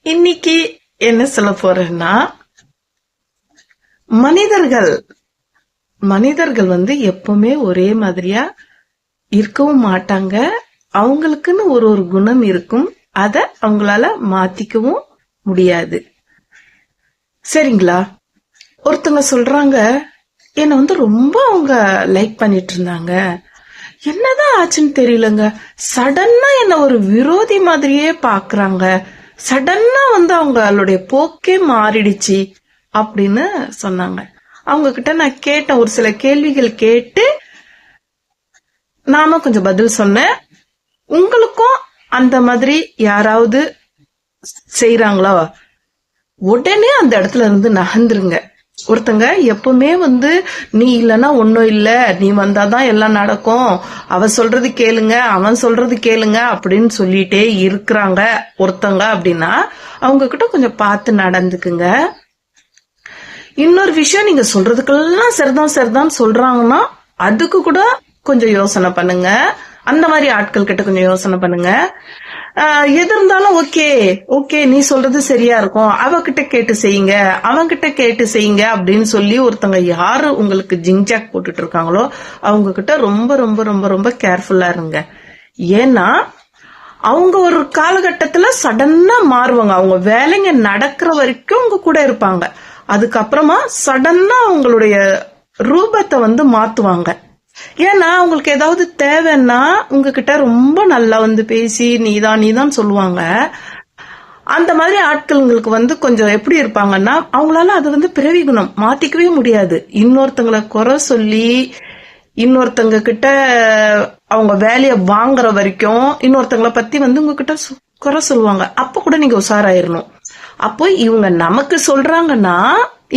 இன்னைக்கு என்ன சொல்ல போறேன்னா, மனிதர்கள் மனிதர்கள் எப்பவுமே ஒரே மாதிரியா இருக்கவும் மாட்டாங்க. அவங்களுக்குன்னு ஒரு ஒரு குணம் இருக்கும். அத அவங்களால மாத்திக்கவும் முடியாது. சரிங்களா? ஒருத்தங்க சொல்றாங்க, என்ன ரொம்ப அவங்க லைக் பண்ணிட்டு இருந்தாங்க. என்னதான் ஆச்சுன்னு தெரியலங்க. சடனா என்ன ஒரு விரோதி மாதிரியே பாக்குறாங்க. சடனா அவங்களுடைய போக்கே மாறிடுச்சு அப்படின்னு சொன்னாங்க. அவங்க கிட்ட நான் கேட்டேன், ஒரு சில கேள்விகள் கேட்டு நானும் கொஞ்சம் பதில் சொன்னேன். உங்களுக்கும் அந்த மாதிரி யாராவது செய்யறாங்களா? உடனே அந்த இடத்துல இருந்து நகர்ந்துருங்க. ஒருத்தங்க எப்பவுமே நீ இல்லன்னா ஒன்னும் இல்ல, நீ வந்தாதான் எல்லாம் நடக்கும், அவ சொல்றது கேளுங்க, அவன் சொல்றது கேளுங்க அப்படின்னு சொல்லிட்டே இருக்கிறாங்க ஒருத்தங்க அப்படின்னா அவங்க கிட்ட கொஞ்சம் பார்த்து நடந்துக்குங்க. இன்னொரு விஷயம், நீங்க சொல்றதுக்கெல்லாம் சரிதான் சொல்றாங்கன்னா அதுக்கு கூட கொஞ்சம் யோசனை பண்ணுங்க. அந்த மாதிரி ஆட்கள் கிட்ட கொஞ்சம் யோசனை பண்ணுங்க. எது இருந்தாலும் ஓகே நீ சொல்றது சரியா இருக்கும், அவகிட்ட கேட்டு செய்யுங்க, அவங்கிட்ட கேட்டு செய்யுங்க அப்படின்னு சொல்லி ஒருத்தங்க யாரு உங்களுக்கு ஜிங்ஜாக் போட்டுட்டு இருக்காங்களோ அவங்க கிட்ட ரொம்ப ரொம்ப ரொம்ப ரொம்ப கேர்ஃபுல்லா இருங்க. ஏன்னா அவங்க ஒரு காலகட்டத்துல சடனா மாறுவாங்க. அவங்க வேலைங்க நடக்கிற வரைக்கும் உங்க கூட இருப்பாங்க. அதுக்கப்புறமா சடனா அவங்களுடைய ரூபத்தை மாத்துவாங்க. ஏன்னா உங்களுக்கு ஏதாவது தேவைன்னா உங்ககிட்ட ரொம்ப நல்லா பேசி நீதான் சொல்லுவாங்க. அந்த மாதிரி ஆட்கள் உங்களுக்கு கொஞ்சம் எப்படி இருப்பாங்கன்னா, அவங்களால அது பிறவி குணம் மாத்திக்கவே முடியாது. இன்னொருத்தங்களை குறை சொல்லி இன்னொருத்தங்க கிட்ட அவங்க வேலைய வாங்குற வரைக்கும் இன்னொருத்தங்களை பத்தி உங்ககிட்ட குறை சொல்லுவாங்க. அப்ப கூட நீங்க உஷாராயிரணும். அப்போ இவங்க நமக்கு சொல்றாங்கன்னா,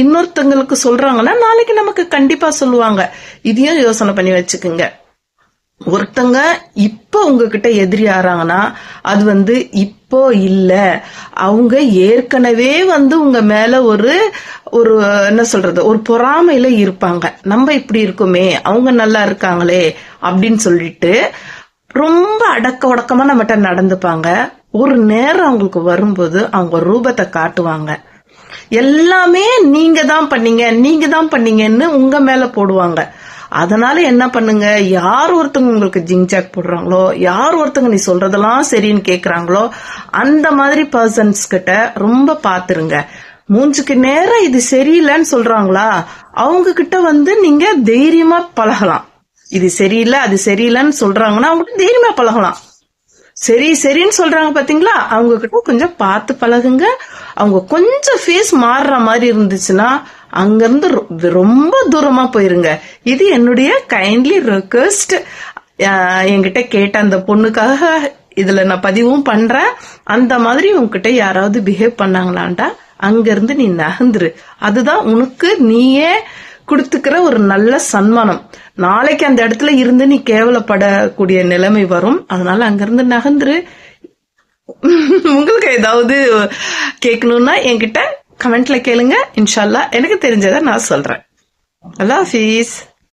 இன்னொருத்தங்களுக்கு சொல்றாங்கன்னா நாளைக்கு நமக்கு கண்டிப்பா சொல்லுவாங்க. இதையும் யோசனை பண்ணி வச்சுக்குங்க. ஒருத்தங்க இப்ப உங்ககிட்ட எதிரி ஆறாங்கன்னா அது இப்போ இல்ல, அவங்க ஏற்கனவே உங்க மேல ஒரு என்ன சொல்றது, ஒரு பொறாமையில இருப்பாங்க. நம்ம இப்படி இருக்குமே, அவங்க நல்லா இருக்காங்களே அப்படின்னு சொல்லிட்டு ரொம்ப அடக்க உடக்கமா நம்மகிட்ட நடந்துப்பாங்க. ஒரு நேரம் அவங்களுக்கு வரும்போது அவங்க ரூபத்தை காட்டுவாங்க. எல்லாமே நீங்க தான் பண்ணீங்கன்னு உங்க மேல போடுவாங்க. அதனால என்ன பண்ணுங்க, யார் ஒருத்தங்க உங்களுக்கு ஜிங்ஜாக் போடுறாங்களோ, யார் ஒருத்தங்க நீ சொல்றதெல்லாம் சரின்னு கேக்குறாங்களோ அந்த மாதிரி பர்சன்ஸ் கிட்ட ரொம்ப பாத்துருங்க. மூஞ்சுக்கு நேரம் இது சரியில்லைன்னு சொல்றாங்களா, அவங்க கிட்ட நீங்க தைரியமா பழகலாம். இது சரியில்லை அது சரியில்லைன்னு சொல்றாங்கன்னா அவங்க தைரியமா பழகலாம். சரின்னு சொல்றாங்க பாத்தீங்களா, அவங்க கிட்ட கொஞ்சம் பார்த்து பழகுங்க. அவங்க கொஞ்சம் ஃபேஸ் மாறுற மாதிரி இருந்துச்சுன்னா அங்கிருந்து ரொம்ப தூரமா போயிருங்க. இது என்னுடைய கைண்ட்லி ரெக்வெஸ்ட். என்கிட்ட கேட்ட அந்த பொண்ணுக்காக இதுல நான் பதிவும் பண்றேன். அந்த மாதிரி உங்ககிட்ட யாராவது பிஹேவ் பண்ணாங்களான்டா அங்கிருந்து நீ நகர்ந்துரு. அதுதான் உனக்கு நீயே கொடுத்துக்கிற ஒரு நல்ல சன்மானம். நாளைக்கு அந்த இடத்துல இருந்து நீ கேவலப்படக்கூடிய நிலைமை வரும். அதனால அங்கிருந்து நகர்ந்துரு. உங்களுக்கு ஏதாவது கேட்கணும்னா என்கிட்ட கமெண்ட்ல கேளுங்க. இன்ஷால்லா எனக்கு தெரிஞ்சதை நான் சொல்றேன். அல்லாஹ் ஹாஃபிஸ்.